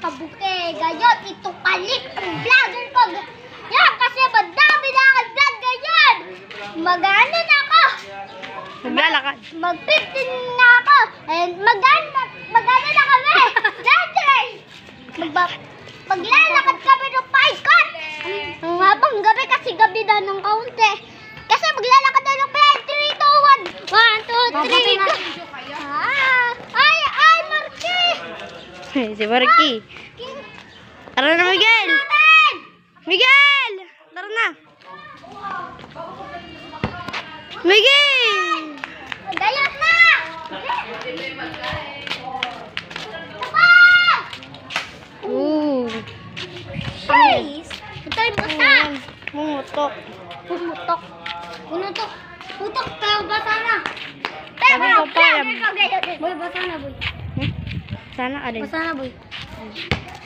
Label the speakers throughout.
Speaker 1: kabuke. Gayon, ito palit ng vlogger ko. Yan, kasi madami na ang vlog ngayon. Mag-ano na ako.
Speaker 2: Maglalakad.
Speaker 1: Mag-15 na ako. And mag-ano na kami. Siyempre, maglalakad kami ng paikot. Ang habang gabi kasi gabi na ng kaunti. Kasi maglalakad na ng 3, 2, 1. 1, 2, 3. Ay, Marky.
Speaker 2: Si Marky. Tara na, Miguel. Miguel! Tara na. Miguel!
Speaker 1: Gayat na! Guys! Ito yung buta!
Speaker 2: Mumutok.
Speaker 1: Pumutok. Putok, pero basa na.
Speaker 2: Sabi ko pa yan.
Speaker 1: Boy, basa na, boy.
Speaker 2: Sana ka din.
Speaker 1: Basa na, boy.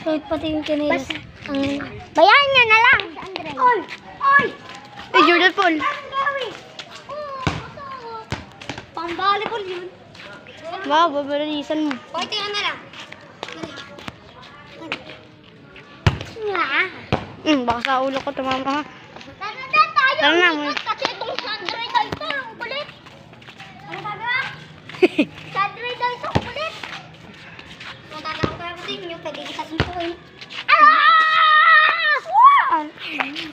Speaker 1: Wait, pati yung kinilas. Bayaran niya na lang. Oy!
Speaker 2: Eh, Jordan Paul.
Speaker 1: Pang-volleyball yun.
Speaker 2: Wow, babalalisan mo.
Speaker 1: Oy, tingnan na lang.
Speaker 2: Baka sa ulo ko tumama ha.
Speaker 1: Tara na tayo.
Speaker 2: Tara na,
Speaker 1: Kasi itong Sandray na ito, ang kulit. Ano taga? Sandray na ito, ang kulit. Matatawa tayo kasi yung pwede kita suntukin.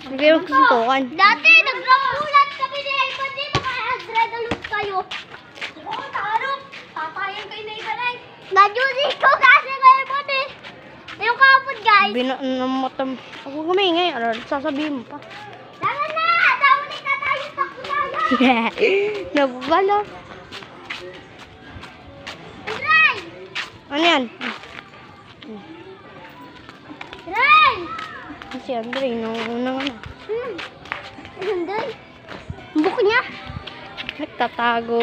Speaker 2: Hindi kayo magsusukan.
Speaker 1: Dati, nagrambulat kami ni Ivan. Di ba kaya adrenaline kayo? Oo, tarap. Tatayan kayo na iba na eh. Nadyusi ko kasi kayo mo eh. Yung kapod, guys.
Speaker 2: Binamatam. Ako kumingay. Ano, sasabihin mo pa.
Speaker 1: Tara na! Naulit na tayo sa kulaya.
Speaker 2: Nabubalo.
Speaker 1: Ray!
Speaker 2: Ano yan?
Speaker 1: Ray!
Speaker 2: Si Andre, nung ano.
Speaker 1: Hindi. Buko niya.
Speaker 2: Nagtatago.